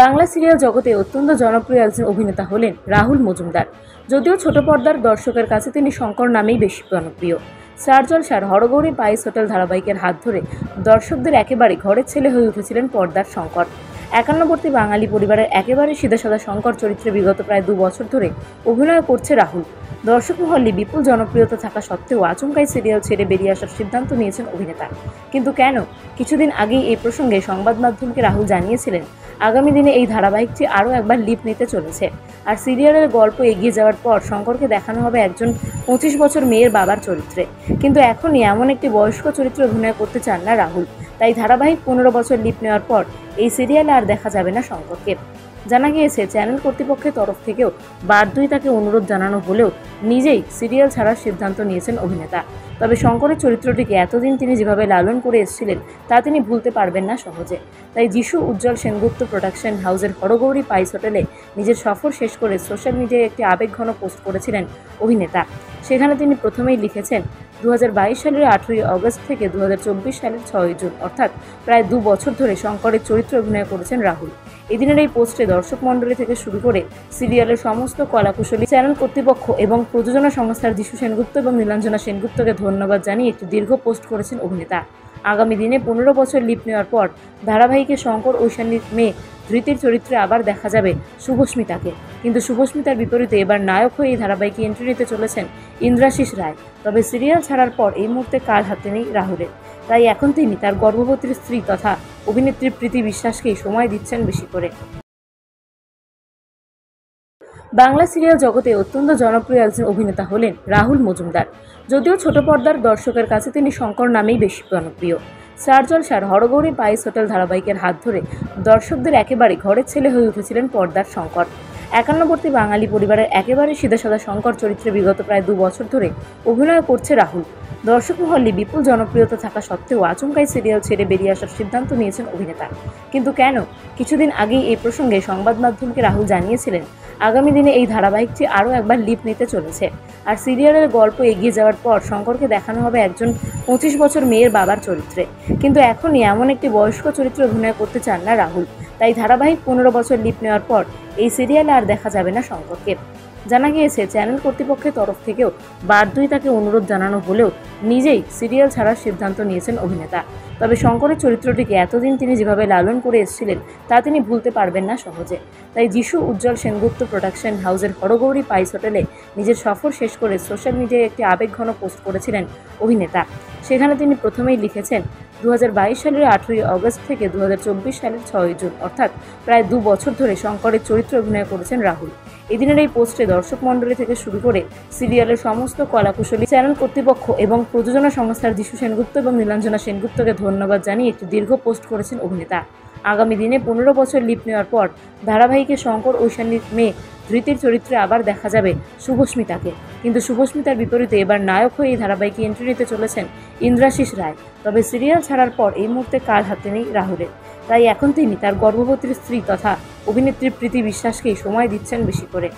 Bangla serial জগতে অত্যন্ত জনপ্রিয় একজন অভিনেতা হলেন রাহুল মজুমদার। যদিও ছোট পর্দার দর্শকের কাছে তিনি শঙ্কর নামেই বেশি জনপ্রিয়। স্টার জলসার হরগৌরী পাইস হোটেল ধারাবাহিকের হাত ধরে দর্শকদের একেবারে ঘরের ছেলে হয়ে উঠেছিলেন পর্দার শঙ্কর। একান্নবর্তী বাঙালি পরিবারের একেবারে সিধাসাদা শঙ্কর চরিত্রে বিগত প্রায় 2 বছর ধরে অভিনয় করছে রাহুল। দর্শক মহলে বিপুল জনপ্রিয়তা থাকা সত্ত্বেও আচমকাই সিরিয়াল ছেড়ে বেরিয়ে আসার সিদ্ধান্ত নিয়েছেন অভিনেতা। কিন্তু কেন? কিছুদিন আগেই এই প্রসঙ্গে সংবাদ মাধ্যমকে রাহুল জানিয়েছিলেন, আগামী দিনে এই ধারাবাহিকটি আরও একবার লিপ নিতে চলেছে। আর সিরিয়ালের গল্প এগিয়ে যাওয়ার পর শঙ্করকে দেখানো হবে একজন 25 বছর মেয়ের বাবার চরিত্রে। কিন্তু এখনই এমন একটি বয়স্ক চরিত্রে অভিনয় করতে চান না রাহুল। তাই ধারাবাহিক 15 বছর লিপ নেওয়ার পর এই সিরিয়ালে আর দেখা যাবে না শঙ্করকে। জানা গিয়েছে, চ্যানেল কর্তৃপক্ষের তরফ থেকেও বারদুই তাকে অনুরোধ জানানো হলেও নিজেই সিরিয়াল ছাড়ার সিদ্ধান্ত নিয়েছেন অভিনেতা। তবে শঙ্করের চরিত্রটিকে এতদিন তিনি যেভাবে লালন করে এসেছিলেন তা তিনি ভুলতে পারবেন না সহজে। তাই যিশু উজ্জ্বল সেনগুপ্ত প্রোডাকশন হাউসের হরগৌরী পাইস হোটেলে নিজের সফর শেষ করে সোশ্যাল মিডিয়ায় একটি আবেগঘন পোস্ট করেছিলেন অভিনেতা। সেখানে তিনি প্রথমেই লিখেছেন, 2022 সালের 18ই অগস্ট থেকে 2024 সালের 6ই জুন, অর্থাৎ প্রায় 2 বছর ধরে শঙ্করের চরিত্রে অভিনয় করেছেন রাহুল। এদিনের এই পোস্টে দর্শক মণ্ডলী থেকে শুরু করে সিরিয়ালের সমস্ত কলাকুশলী, চ্যানেল কর্তৃপক্ষ এবং প্রযোজনা সংস্থার যিশু সেনগুপ্ত এবং নীলাঞ্জনা সেনগুপ্তকে ধন্যবাদ জানিয়ে একটি দীর্ঘ পোস্ট করেছেন অভিনেতা। আগামী দিনে 15 বছর লিপ নেওয়ার পর ধারাবাহিকে শঙ্কর ঐশানীর মেয়ে ধৃতির চরিত্রে আবার দেখা যাবে শুভস্মিতাকে। কিন্তু শুভস্মিতার বিপরীতে এবার নায়ক হয়ে এই ধারাবাহিকে এন্ট্রি নিতে চলেছেন ইন্দ্রাশিস রায়। তবে সিরিয়াল ছাড়ার পর এই মুহূর্তে কাজ হাতে নেই রাহুলের। তাই এখন তিনি তার গর্ভবতী স্ত্রী তথা অভিনেত্রী প্রীতি বিশ্বাসকেই সময় দিচ্ছেন বেশি করে। বাংলা সিরিয়াল জগতে অত্যন্ত জনপ্রিয় একজন অভিনেতা হলেন রাহুল মজুমদার। যদিও ছোট পর্দার দর্শকের কাছে তিনি শঙ্কর নামেই বেশি জনপ্রিয়। স্টার জলসার হরগৌরী পাইস হোটেল ধারাবাহিকের হাত ধরে দর্শকদের একেবারে ঘরের ছেলে হয়ে উঠেছিলেন পর্দার শঙ্কর। একান্নবর্তী বাঙালি পরিবারের একেবারে সিধাসাদা শঙ্কর চরিত্রে বিগত প্রায় 2 বছর ধরে অভিনয় করছে রাহুল। দর্শক মহলে বিপুল জনপ্রিয়তা থাকা সত্ত্বেও আচমকাই সিরিয়াল ছেড়ে বেরিয়ে আসার সিদ্ধান্ত নিয়েছেন অভিনেতা। কিন্তু কেন? কিছুদিন আগেই এই প্রসঙ্গে সংবাদ মাধ্যমকে রাহুল জানিয়েছিলেন, আগামী দিনে এই ধারাবাহিকটি আরও একবার লিপ নিতে চলেছে। আর সিরিয়ালের গল্প এগিয়ে যাওয়ার পর শঙ্করকে দেখানো হবে একজন 25 বছর মেয়ের বাবার চরিত্রে। কিন্তু এখনই এমন একটি বয়স্ক চরিত্রে অভিনয় করতে চান না রাহুল। তাই ধারাবাহিক 15 বছর লিপ নেওয়ার পর এই সিরিয়ালে আর দেখা যাবে না শঙ্করকে। জানা গিয়েছে, চ্যানেল কর্তৃপক্ষের তরফ থেকেও বারদুই তাকে অনুরোধ জানানো হলেও নিজেই সিরিয়াল ছাড়ার সিদ্ধান্ত নিয়েছেন অভিনেতা। তবে শঙ্করের চরিত্রটিকে এতদিন তিনি যেভাবে লালন করে এসেছিলেন তা তিনি ভুলতে পারবেন না সহজে। তাই যিশু উজ্জ্বল সেনগুপ্ত প্রোডাকশন হাউসের হরগৌরী পাইস হোটেলে নিজের সফর শেষ করে সোশ্যাল মিডিয়ায় একটি আবেগঘন পোস্ট করেছিলেন অভিনেতা। সেখানে তিনি প্রথমেই লিখেছেন, 2022 সালের 18ই অগস্ট থেকে 2024 সালের 6ই জুন, অর্থাৎ প্রায় 2 বছর ধরে শঙ্করের চরিত্রে অভিনয় করেছেন রাহুল। এদিনের এই পোস্টে দর্শক মণ্ডলী থেকে শুরু করে সিরিয়ালের সমস্ত কলাকুশলী, চ্যানেল কর্তৃপক্ষ এবং প্রযোজনা সংস্থার যিশু সেনগুপ্ত এবং নীলাঞ্জনা সেনগুপ্তকে ধন্যবাদ জানিয়ে একটি দীর্ঘ পোস্ট করেছেন অভিনেতা। আগামী দিনে 15 বছর লিপ নেওয়ার পর ধারাবাহিকে শঙ্কর ঐশানীর মেয়ে ধৃতির চরিত্রে আবার দেখা যাবে শুভস্মিতাকে। কিন্তু শুভস্মিতার বিপরীতে এবার নায়ক হয়ে এই ধারাবাহিকে এন্ট্রি নিতে চলেছেন ইন্দ্রাশিস রায়। তবে সিরিয়াল ছাড়ার পর এই মুহূর্তে কাজ হাতে নেই রাহুলের। তাই এখন তিনি তার গর্ভবতী স্ত্রী তথা অভিনেত্রী প্রীতি বিশ্বাসকেই সময় দিচ্ছেন বেশি করে।